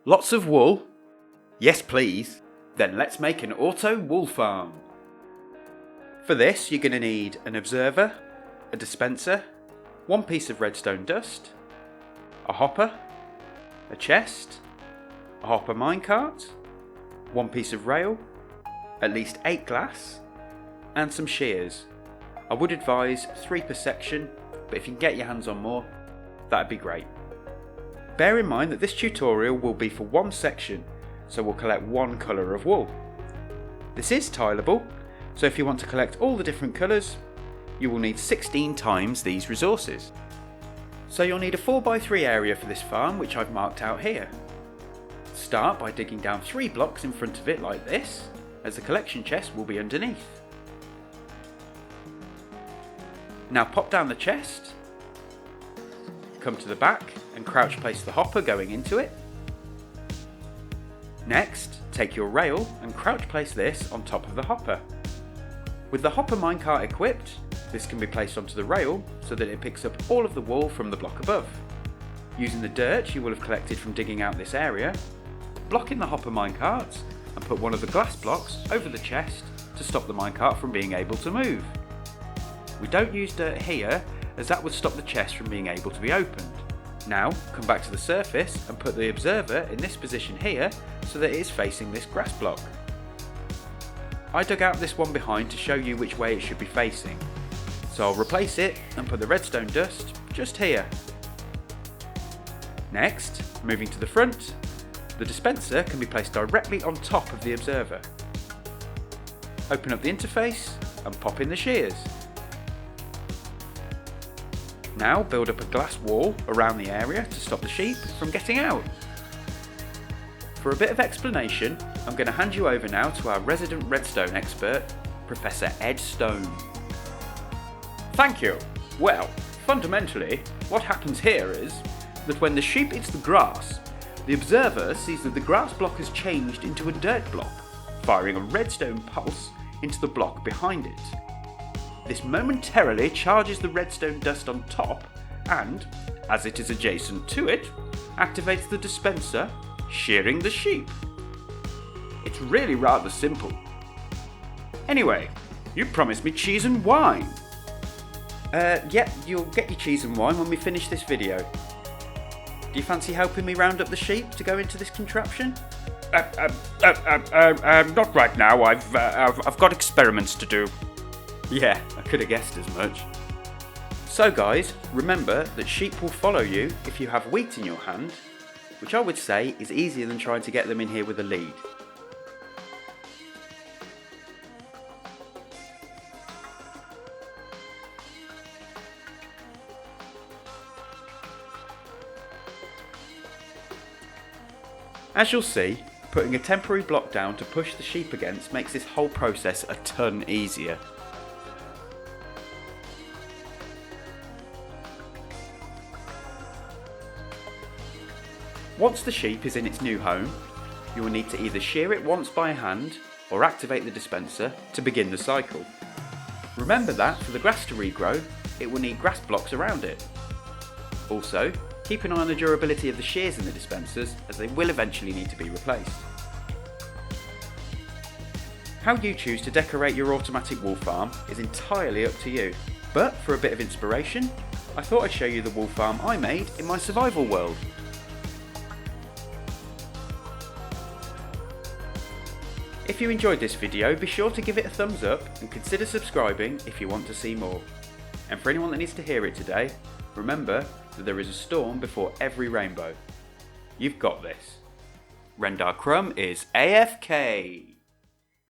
Lots of wool? Yes please. Then let's make an auto wool farm. For this you're going to need an observer, a dispenser, one piece of redstone dust, a hopper, a chest, a hopper minecart, one piece of rail, at least 8 glass, and some shears. I would advise 3 per section, but if you can get your hands on more, that'd be great. Bear in mind that this tutorial will be for one section, so we'll collect one colour of wool. This is tileable, so if you want to collect all the different colours, you will need 16 times these resources. So you'll need a 4x3 area for this farm, which I've marked out here. Start by digging down 3 blocks in front of it like this, as the collection chest will be underneath. Now pop down the chest, come to the back and crouch place the hopper going into it. Next, take your rail and crouch place this on top of the hopper. With the hopper minecart equipped, this can be placed onto the rail so that it picks up all of the wool from the block above. Using the dirt you will have collected from digging out this area, block in the hopper minecarts and put one of the glass blocks over the chest to stop the minecart from being able to move. We don't use dirt here as that would stop the chest from being able to be opened. Now come back to the surface and put the observer in this position here so that it is facing this grass block. I dug out this one behind to show you which way it should be facing, so I'll replace it and put the redstone dust just here. Next, moving to the front, the dispenser can be placed directly on top of the observer. Open up the interface and pop in the shears. Now build up a glass wall around the area to stop the sheep from getting out. For a bit of explanation, I'm going to hand you over now to our resident redstone expert, Professor Ed Stone. Thank you. Well, fundamentally, what happens here is that when the sheep eats the grass, the observer sees that the grass block has changed into a dirt block, firing a redstone pulse into the block behind it. This momentarily charges the redstone dust on top and, as it is adjacent to it, activates the dispenser, shearing the sheep. It's really rather simple. Anyway, you promised me cheese and wine. Yep, you'll get your cheese and wine when we finish this video. Do you fancy helping me round up the sheep to go into this contraption? Not right now. I've got experiments to do. Yeah, I could have guessed as much. So guys, remember that sheep will follow you if you have wheat in your hand, which I would say is easier than trying to get them in here with a lead. As you'll see, putting a temporary block down to push the sheep against makes this whole process a ton easier. Once the sheep is in its new home, you will need to either shear it once by hand or activate the dispenser to begin the cycle. Remember that for the grass to regrow, it will need grass blocks around it. Also, keep an eye on the durability of the shears in the dispensers as they will eventually need to be replaced. How you choose to decorate your automatic wool farm is entirely up to you, but for a bit of inspiration, I thought I'd show you the wool farm I made in my survival world. If you enjoyed this video, be sure to give it a thumbs up and consider subscribing if you want to see more. And for anyone that needs to hear it today, remember that there is a storm before every rainbow. You've got this. Rendar Crumb is AFK.